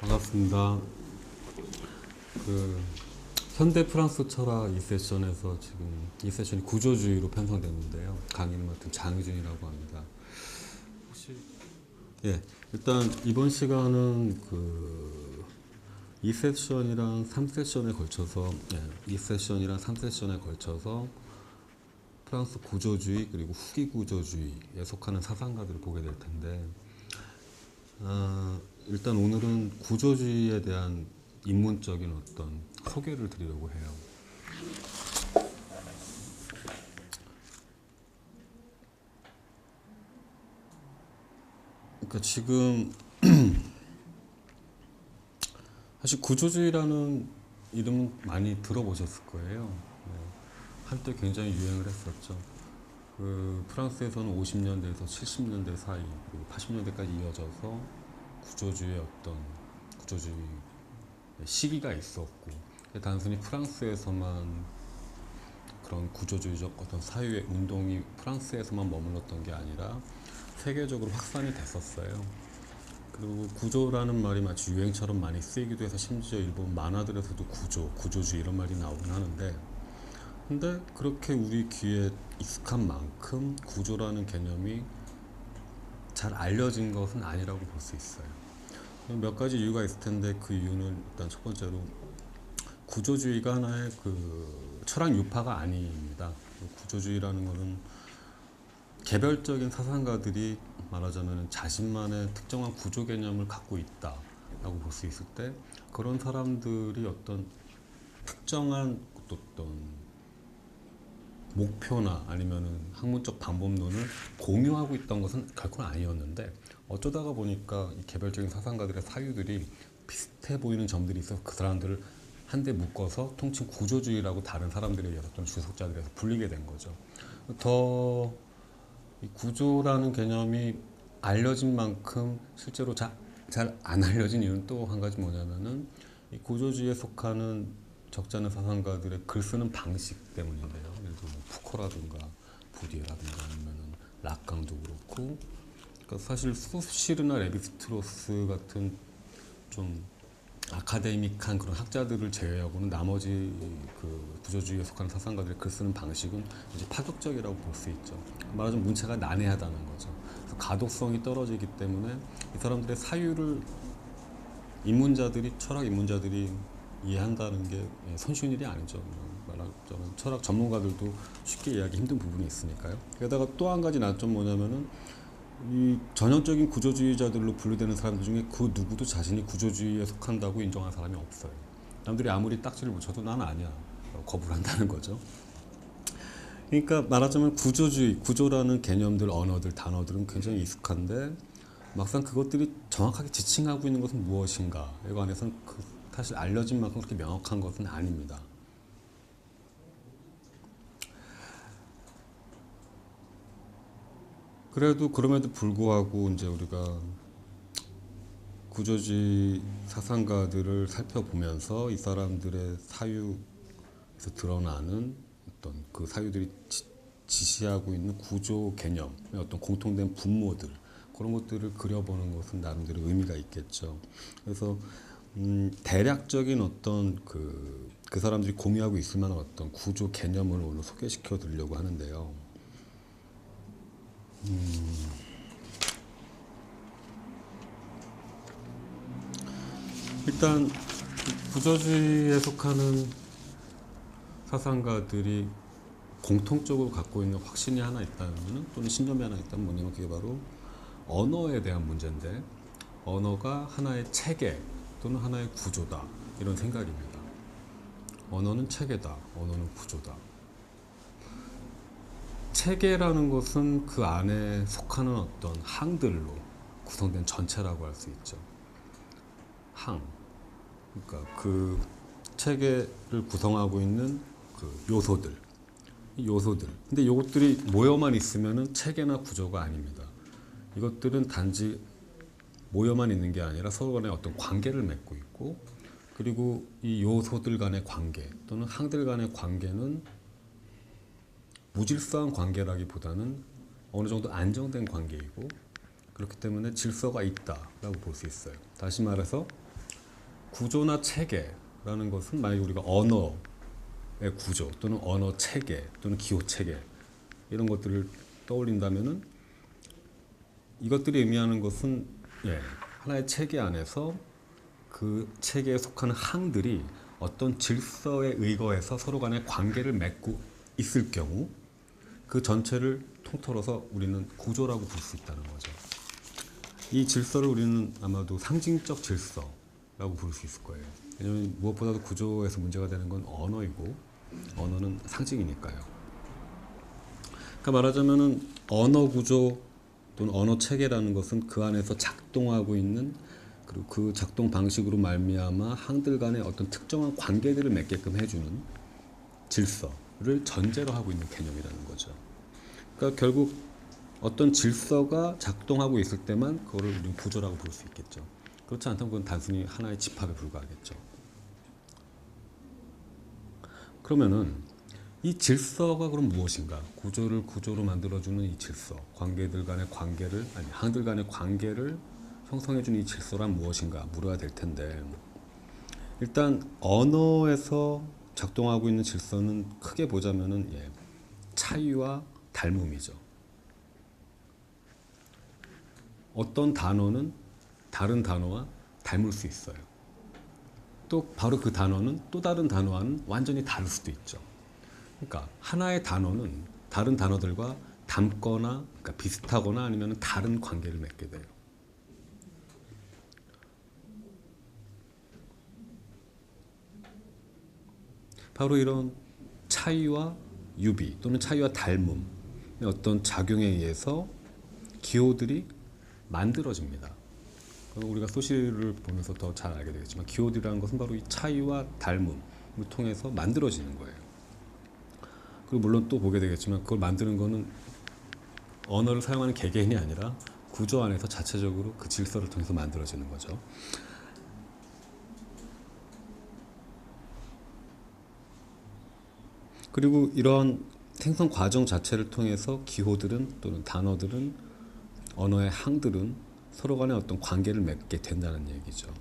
반갑습니다. 그 현대 프랑스 철학 이 세션에서 지금 이 세션이 구조주의로 편성됐는데요. 강의는 맡은 장유진이라고 합니다. 혹시 일단 이번 시간은 이 세션이랑 3세션에 걸쳐서 2세션이랑 3세션에 걸쳐서 프랑스 구조주의 그리고 후기 구조주의에 속하는 사상가들을 보게 될 텐데 일단 오늘은 구조주의에 대한 입문적인 어떤 소개를 드리려고 해요. 그러니까 지금 사실 구조주의라는 이름은 많이 들어보셨을 거예요. 한때 굉장히 유행을 했었죠. 프랑스에서는 50년대에서 70년대 사이 그리고 80년대까지 이어져서 구조주의의 어떤 구조주의 시기가 있었고, 단순히 프랑스에서만 그런 구조주의적 어떤 사유의 운동이 프랑스에서만 머물렀던 게 아니라 세계적으로 확산이 됐었어요. 그리고 구조라는 말이 마치 유행처럼 많이 쓰이기도 해서 심지어 일본 만화들에서도 구조주의 이런 말이 나오긴 하는데, 근데 그렇게 우리 귀에 익숙한 만큼 구조라는 개념이 잘 알려진 것은 아니라고 볼 수 있어요. 몇 가지 이유가 있을 텐데, 그 이유는 일단 첫 번째로 구조주의가 하나의 철학 유파가 아닙니다. 구조주의라는 것은 개별적인 사상가들이 말하자면 자신만의 특정한 구조 개념을 갖고 있다라고 볼 수 있을 때, 그런 사람들이 어떤 특정한 어떤 목표나 아니면은 학문적 방법론을 공유하고 있던 것은 결코 아니었는데, 어쩌다가 보니까 이 개별적인 사상가들의 사유들이 비슷해 보이는 점들이 있어서 그 사람들을 한데 묶어서 통칭 구조주의라고 다른 사람들의 어떤 주석자들에서 불리게 된 거죠. 더 이 구조라는 개념이 알려진 만큼 실제로 잘 안 알려진 이유는 또 한 가지 뭐냐면은 이 구조주의에 속하는 적잖은 사상가들의 글 쓰는 방식 때문인데요. 예를 들어 푸코라든가 부디에라든가 아니면은 락강도 그렇고, 그러니까 사실 수시르나 레비스트로스 같은 좀 아카데믹한 그런 학자들을 제외하고는 나머지 구조주의에 속하는 사상가들의 글 쓰는 방식은 이제 파격적이라고 볼 수 있죠. 말하자면 문체가 난해하다는 거죠. 그래서 가독성이 떨어지기 때문에 이 사람들의 사유를 철학 입문자들이 이해한다는 게 손쉬운 일이 아니죠. 말하자면 철학 전문가들도 쉽게 이해하기 힘든 부분이 있으니까요. 게다가 또 한 가지 난점 뭐냐면은 이 전형적인 구조주의자들로 분류되는 사람들 중에 그 누구도 자신이 구조주의에 속한다고 인정하는 사람이 없어요. 남들이 아무리 딱지를 붙여도 난 아니야, 거부를 한다는 거죠. 그러니까 말하자면 구조라는 개념들, 언어들, 단어들은 굉장히 익숙한데 막상 그것들이 정확하게 지칭하고 있는 것은 무엇인가에 관해서는 사실 알려진 만큼 그렇게 명확한 것은 아닙니다. 그럼에도 불구하고 이제 우리가 구조주의 사상가들을 살펴보면서 이 사람들의 사유에서 드러나는 어떤 그 사유들이 지시하고 있는 구조 개념의 어떤 공통된 분모들, 그런 것들을 그려보는 것은 나름대로 의미가 있겠죠. 그래서 대략적인 어떤 그 사람들이 공유하고 있을 만한 어떤 구조 개념을 오늘 소개시켜 드리려고 하는데요. 일단 구조주의에 속하는 사상가들이 공통적으로 갖고 있는 확신이 하나 있다면, 또는 신념이 하나 있다면 뭐냐면 그게 바로 언어에 대한 문제인데, 언어가 하나의 체계 또는 하나의 구조다, 이런 생각입니다. 언어는 체계다, 언어는 구조다. 체계라는 것은 그 안에 속하는 어떤 항들로 구성된 전체라고 할 수 있죠. 항. 그러니까 그 체계를 구성하고 있는 요소들. 근데 이것들이 모여만 있으면은 체계나 구조가 아닙니다. 이것들은 단지 모여만 있는 게 아니라 서로 간에 어떤 관계를 맺고 있고, 그리고 이 요소들 간의 관계 또는 항들 간의 관계는 무질서한 관계라기보다는 어느 정도 안정된 관계이고, 그렇기 때문에 질서가 있다라고 볼 수 있어요. 다시 말해서 구조나 체계라는 것은 만약에 우리가 언어의 구조 또는 언어 체계 또는 기호 체계 이런 것들을 떠올린다면은 이것들이 의미하는 것은 하나의 체계 안에서 그 체계에 속하는 항들이 어떤 질서에 의거해서 서로 간의 관계를 맺고 있을 경우 그 전체를 통틀어서 우리는 구조라고 부를 수 있다는 거죠. 이 질서를 우리는 아마도 상징적 질서라고 부를 수 있을 거예요. 왜냐하면 무엇보다도 구조에서 문제가 되는 건 언어이고 언어는 상징이니까요. 그러니까 말하자면은 언어 구조 또는 언어 체계라는 것은 그 안에서 작동하고 있는 그리고 그 작동 방식으로 말미암아 항들 간의 어떤 특정한 관계들을 맺게끔 해주는 질서를 전제로 하고 있는 개념이라는 거죠. 그러니까 결국 어떤 질서가 작동하고 있을 때만 그거를 우리는 구조라고 부를 수 있겠죠. 그렇지 않다면 그건 단순히 하나의 집합에 불과하겠죠. 그러면은 이 질서가 그럼 무엇인가? 구조를 구조로 만들어주는 이 질서, 관계들 간의 관계를 아니 항들 간의 관계를 형성해주는 이 질서란 무엇인가 물어야 될 텐데 일단 언어에서 작동하고 있는 질서는 크게 보자면은 차이와 닮음이죠. 어떤 단어는 다른 단어와 닮을 수 있어요. 또 바로 그 단어는 또 다른 단어와는 완전히 다를 수도 있죠. 그러니까 하나의 단어는 다른 단어들과 닮거나 그러니까 비슷하거나 아니면 다른 관계를 맺게 돼요. 바로 이런 차이와 유비 또는 차이와 닮음의 어떤 작용에 의해서 기호들이 만들어집니다. 우리가 소시를 보면서 더 잘 알게 되겠지만 기호들이라는 것은 바로 이 차이와 닮음을 통해서 만들어지는 거예요. 그리고 물론 또 보게 되겠지만 그걸 만드는 거는 언어를 사용하는 개개인이 아니라 구조 안에서 자체적으로 그 질서를 통해서 만들어지는 거죠. 그리고 이런 생성 과정 자체를 통해서 기호들은 또는 단어들은 언어의 항들은 서로 간의 어떤 관계를 맺게 된다는 얘기죠.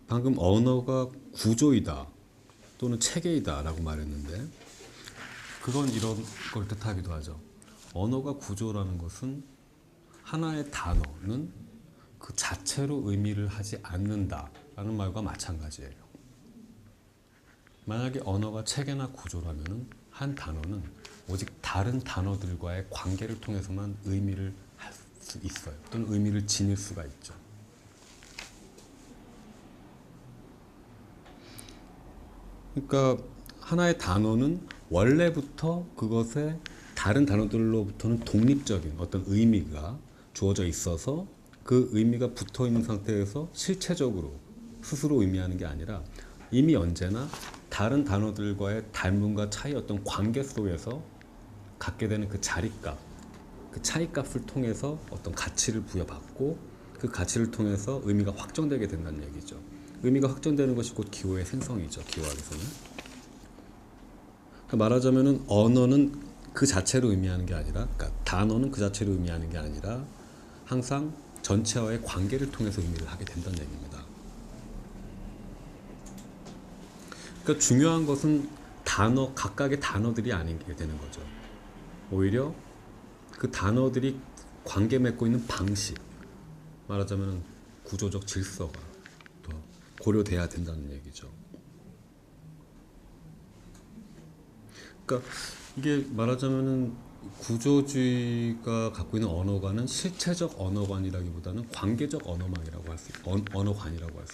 방금 언어가 구조이다 또는 체계이다 라고 말했는데 그건 이런 걸 뜻하기도 하죠. 언어가 구조라는 것은 하나의 단어는 그 자체로 의미를 하지 않는다라는 말과 마찬가지예요. 만약에 언어가 체계나 구조라면 한 단어는 오직 다른 단어들과의 관계를 통해서만 의미를 할 수 있어요. 또는 의미를 지닐 수가 있죠. 그러니까 하나의 단어는 원래부터 그것의 다른 단어들로부터는 독립적인 어떤 의미가 주어져 있어서 그 의미가 붙어 있는 상태에서 실체적으로 스스로 의미하는 게 아니라 이미 언제나 다른 단어들과의 닮음과 차이 어떤 관계 속에서 갖게 되는 그 자리값, 그 차이값을 통해서 어떤 가치를 부여받고 그 가치를 통해서 의미가 확정되게 된다는 얘기죠. 의미가 확정되는 것이 곧 기호의 생성이죠. 기호학에서는. 그러니까 말하자면은 언어는 그 자체로 의미하는 게 아니라, 그러니까 단어는 그 자체로 의미하는 게 아니라 항상 전체와의 관계를 통해서 의미를 하게 된다는 얘기입니다. 그러니까 중요한 것은 단어, 각각의 단어들이 아니게 되는 거죠. 오히려 그 단어들이 관계 맺고 있는 방식, 말하자면 구조적 질서가 더 고려돼야 된다는 얘기죠. 그러니까 이게 말하자면은 구조주의가 갖고 있는 언어관은 실체적 언어관이라기보다는 관계적 언어관이라고 할 수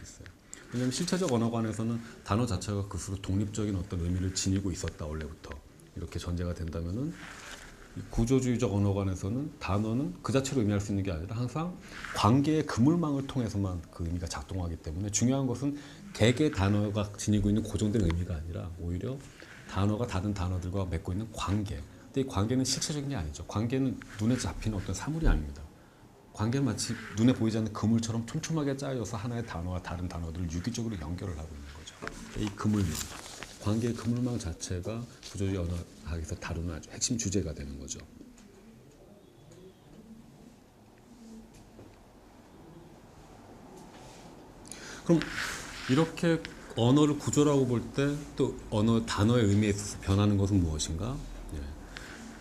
있어요. 왜냐하면 실체적 언어관에서는 단어 자체가 그 스스로 독립적인 어떤 의미를 지니고 있었다 원래부터 이렇게 전제가 된다면은 구조주의적 언어관에서는 단어는 그 자체로 의미할 수 있는 게 아니라 항상 관계의 그물망을 통해서만 그 의미가 작동하기 때문에 중요한 것은 개개 단어가 지니고 있는 고정된 의미가 아니라 오히려 단어가 다른 단어들과 맺고 있는 관계. 근데 이 관계는 실체적인 게 아니죠. 관계는 눈에 잡히는 어떤 사물이 아닙니다. 관계는 마치 눈에 보이지 않는 그물처럼 촘촘하게 짜여서 하나의 단어와 다른 단어들을 유기적으로 연결을 하고 있는 거죠. 이 그물망, 관계의 그물망 자체가 구조주의 언어학에서 다루는 아주 핵심 주제가 되는 거죠. 그럼 이렇게 언어를 구조라고 볼 때 또 단어의 의미에 있어서 변하는 것은 무엇인가? 예.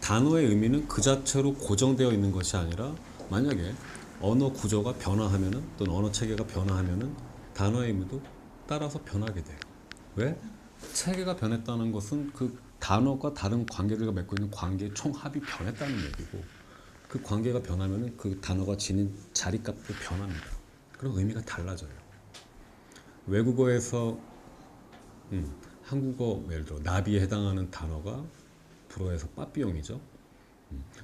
단어의 의미는 그 자체로 고정되어 있는 것이 아니라 만약에 언어 구조가 변화하면은 또는 언어 체계가 변화하면은 단어의 의미도 따라서 변하게 돼요. 왜? 체계가 변했다는 것은 그 단어가 다른 관계들과 맺고 있는 관계의 총합이 변했다는 얘기고, 그 관계가 변하면은 그 단어가 지닌 자리값도 변합니다. 그럼 의미가 달라져요. 외국어에서 한국어 예를 들어 나비에 해당하는 단어가 불어에서 빠삐용이죠.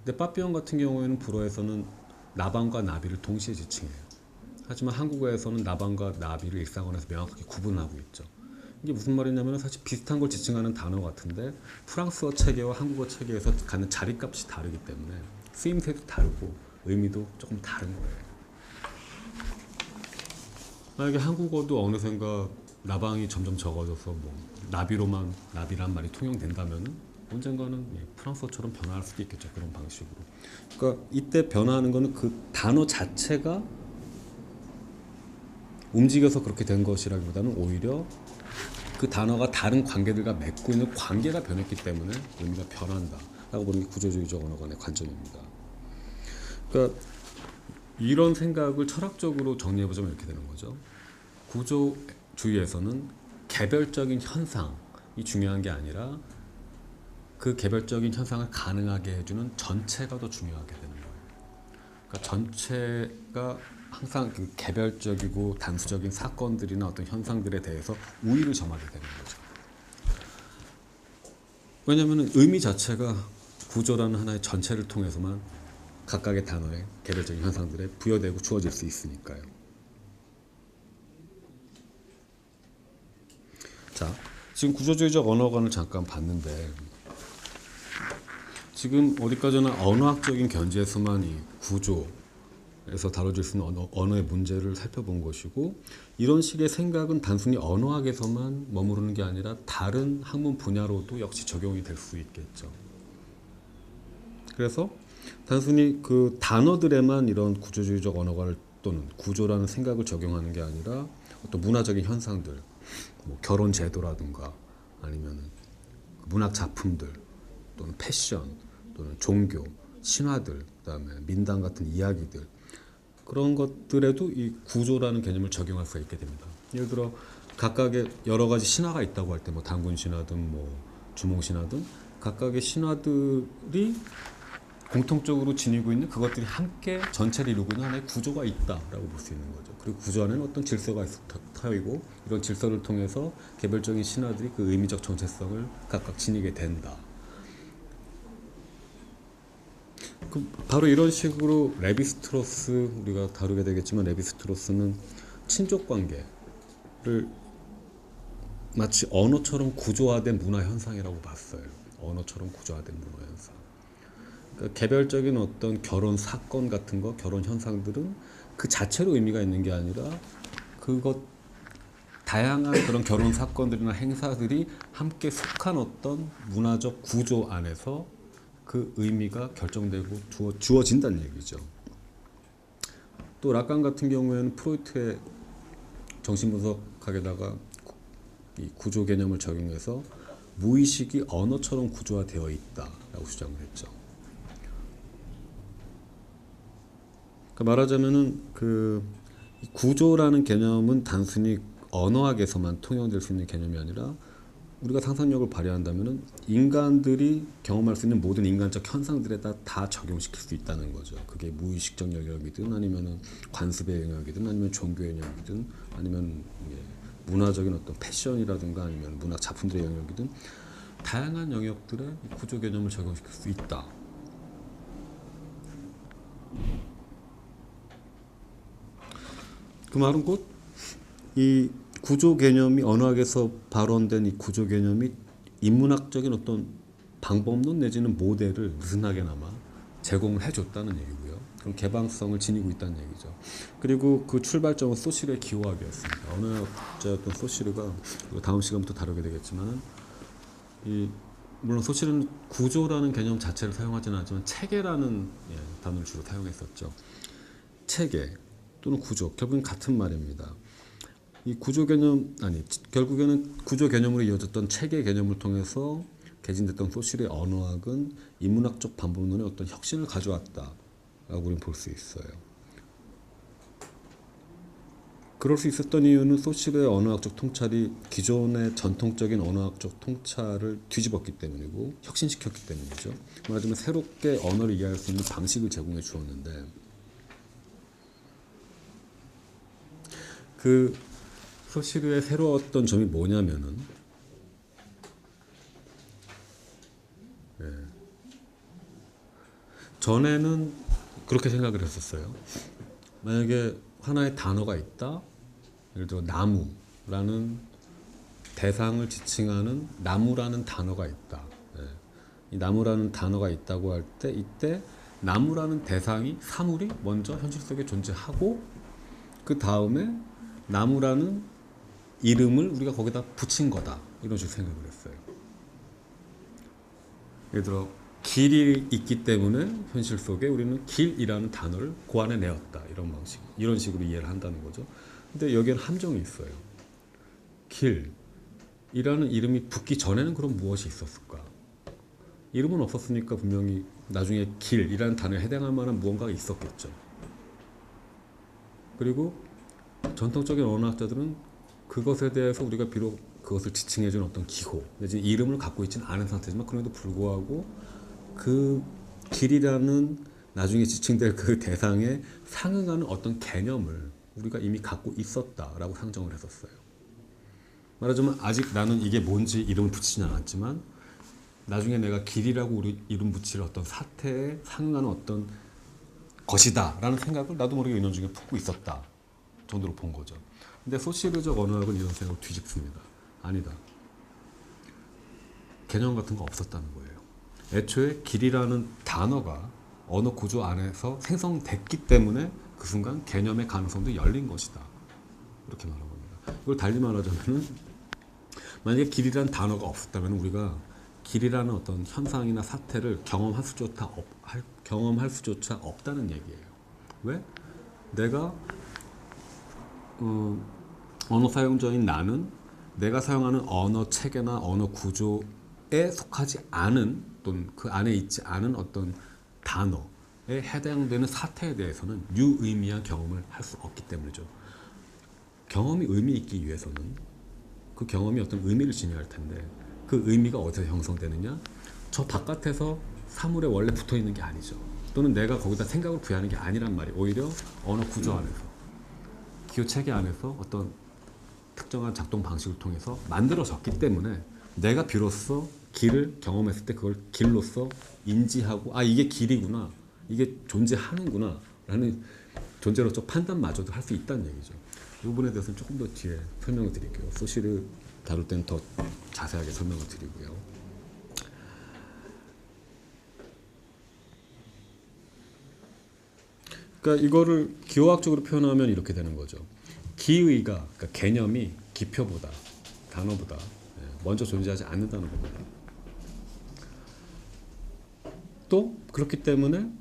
근데 빠삐용 같은 경우에는 불어에서는 나방과 나비를 동시에 지칭해요. 하지만 한국어에서는 나방과 나비를 일상어에서 명확하게 구분하고 있죠. 이게 무슨 말이냐면 사실 비슷한 걸 지칭하는 단어 같은데 프랑스어 체계와 한국어 체계에서 갖는 자리값이 다르기 때문에 쓰임새도 다르고 의미도 조금 다른 거예요. 만약에 한국어도 어느샌가 나방이 점점 적어져서 뭐 나비란 말이 통용된다면 언젠가는 프랑스어처럼 변화할 수도 있겠죠. 그런 방식으로. 그러니까 이때 변화하는 거는 그 단어 자체가 움직여서 그렇게 된 것이라기보다는 오히려 그 단어가 다른 관계들과 맺고 있는 관계가 변했기 때문에 의미가 변한다라고 보는 게 구조주의적 언어관의 관점입니다. 그러니까 이런 생각을 철학적으로 정리해보자면 이렇게 되는 거죠. 구조주의에서는 개별적인 현상이 중요한 게 아니라 그 개별적인 현상을 가능하게 해주는 전체가 더 중요하게 되는 거예요. 그러니까 전체가 항상 그 개별적이고 단수적인 사건들이나 어떤 현상들에 대해서 우위를 점하게 되는 거죠. 왜냐하면 의미 자체가 구조라는 하나의 전체를 통해서만 각각의 단어의 개별적인 현상들에 부여되고 주어질 수 있으니까요. 자, 지금 구조주의적 언어관을 잠깐 봤는데 지금 어디까지나 언어학적인 견지에서만 이 구조에서 다뤄질 수 있는 언어의 문제를 살펴본 것이고, 이런 식의 생각은 단순히 언어학에서만 머무르는 게 아니라 다른 학문 분야로도 역시 적용이 될 수 있겠죠. 그래서 단순히 그 단어들에만 이런 구조주의적 언어관을 또는 구조라는 생각을 적용하는 게 아니라 어떤 문화적인 현상들, 뭐 결혼 제도라든가 아니면 문학 작품들 또는 패션 또는 종교, 신화들, 그다음에 민담 같은 이야기들, 그런 것들에도 이 구조라는 개념을 적용할 수가 있게 됩니다. 예를 들어 각각의 여러 가지 신화가 있다고 할 때 뭐 단군 신화든 뭐 주몽 신화든 각각의 신화들이 공통적으로 지니고 있는 그것들이 함께 전체를 이루고 있는 하나의 구조가 있다라고 볼 수 있는 거죠. 그리고 구조 안에는 어떤 질서가 터이고 이런 질서를 통해서 개별적인 신화들이 그 의미적 정체성을 각각 지니게 된다. 바로 이런 식으로 레비스트로스, 우리가 다루게 되겠지만 레비스트로스는 친족 관계를 마치 언어처럼 구조화된 문화 현상이라고 봤어요. 언어처럼 구조화된 문화 현상. 그러니까 개별적인 어떤 결혼 사건 같은 거, 결혼 현상들은 그 자체로 의미가 있는 게 아니라 다양한 그런 결혼 사건들이나 행사들이 함께 속한 어떤 문화적 구조 안에서 그 의미가 결정되고 주어진다는 얘기죠. 또 라칸 같은 경우에는 프로이트의 정신분석학에다가 이 구조 개념을 적용해서 무의식이 언어처럼 구조화되어 있다라고 주장을 했죠. 그러니까 말하자면은 그 구조라는 개념은 단순히 언어학에서만 통용될 수 있는 개념이 아니라 우리가 상상력을 발휘한다면은 인간들이 경험할 수 있는 모든 인간적 현상들에다 다 적용시킬 수 있다는 거죠. 그게 무의식적 영역이든 아니면은 관습의 영역이든 아니면 종교의 영역이든 아니면 문화적인 어떤 패션이라든가 아니면 문학 작품들의 영역이든 다양한 영역들의 구조 개념을 적용시킬 수 있다. 그 말은 곧 이 구조 개념이 언어학에서 발원된 이 구조 개념이 인문학적인 어떤 방법론 내지는 모델을 느슨하게나마 제공을 해줬다는 얘기고요. 그런 개방성을 지니고 있다는 얘기죠. 그리고 그 출발점은 소시르의 기호학이었습니다. 언어학자였던 소시르가 다음 시간부터 다루게 되겠지만 물론 소실은 구조라는 개념 자체를 사용하지는 않지만 체계라는 단어를 주로 사용했었죠. 체계 또는 구조, 결국은 같은 말입니다. 이 구조 개념 결국에는 구조 개념으로 이어졌던 체계 개념을 통해서 개진됐던 소실의 언어학은 인문학적 반복론의 어떤 혁신을 가져왔다라고 우리는 볼 수 있어요. 그럴 수 있었던 이유는 소실의 언어학적 통찰이 기존의 전통적인 언어학적 통찰을 뒤집었기 때문이고 혁신시켰기 때문이죠. 말하자면 새롭게 언어를 이해할 수 있는 방식을 제공해 주었는데, 그 소실의 새로웠던 점이 뭐냐면은 전에는 그렇게 생각을 했었어요. 만약에 하나의 단어가 있다, 예를 들어 나무라는 대상을 지칭하는 나무라는 단어가 있다. 이 나무라는 단어가 있다고 할 때, 이때 나무라는 대상이, 사물이 먼저 현실 속에 존재하고 그 다음에 나무라는 이름을 우리가 거기다 붙인 거다, 이런 식으로 생각을 했어요. 예를 들어 길이 있기 때문에 현실 속에 우리는 길이라는 단어를 고안해 내었다, 이런 방식, 이런 식으로 이해를 한다는 거죠. 근데 여기에는 함정이 있어요. 길이라는 이름이 붙기 전에는 그럼 무엇이 있었을까? 이름은 없었으니까 분명히 나중에 길이라는 단어에 해당할 만한 무언가가 있었겠죠. 그리고 전통적인 언어학자들은 그것에 대해서 우리가 비록 그것을 지칭해준 어떤 기호 내지는 이름을 갖고 있지는 않은 상태지만, 그럼에도 불구하고 그 길이라는 나중에 지칭될 그 대상에 상응하는 어떤 개념을 우리가 이미 갖고 있었다라고 상정을 했었어요. 말하자면 아직 나는 이게 뭔지 이름을 붙이진 않았지만 나중에 내가 길이라고 우리 이름 붙일 어떤 사태에 상응하는 어떤 것이다 라는 생각을 나도 모르게 은연중에 품고 있었다 정도로 본 거죠. 근데 소시르적 언어학은 이런 생각을 뒤집습니다. 아니다. 개념 같은 거 없었다는 거예요. 애초에 길이라는 단어가 언어 구조 안에서 생성됐기 때문에 그 순간 개념의 가능성도 열린 것이다, 이렇게 말한 겁니다. 이걸 달리 말하자면은, 만약에 길이라는 단어가 없었다면 우리가 길이라는 어떤 현상이나 사태를 경험할 수조차 없다는 얘기예요. 왜? 내가 언어 사용자인 나는 내가 사용하는 언어 체계나 언어 구조에 속하지 않은, 또는 그 안에 있지 않은 어떤 단어에 해당되는 사태에 대해서는 유의미한 경험을 할 수 없기 때문이죠. 경험이 의미 있기 위해서는 그 경험이 어떤 의미를 지녀야 할 텐데, 그 의미가 어디서 형성되느냐? 저 바깥에서 사물에 원래 붙어 있는 게 아니죠. 또는 내가 거기다 생각을 부여하는 게 아니란 말이에요. 오히려 언어 구조 안에서, 기호 체계 안에서 어떤 특정한 작동 방식을 통해서 만들어졌기 때문에 내가 비로소 길을 경험했을 때 그걸 길로서 인지하고, 아, 이게 길이구나, 이게 존재하는구나 라는 존재로서 판단마저도 할 수 있다는 얘기죠. 이 부분에 대해서는 조금 더 뒤에 설명을 드릴게요. 소시를 다룰 때는 더 자세하게 설명을 드리고요. 그러니까 이거를 기호학적으로 표현하면 이렇게 되는 거죠. 기의가, 그러니까 개념이 기표보다, 단어보다 먼저 존재하지 않는다는 겁니다. 또 그렇기 때문에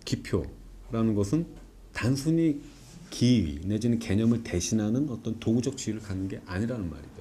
기표라는 것은 단순히 기의 내지는 개념을 대신하는 어떤 도구적 지위를 갖는 게 아니라는 말이죠.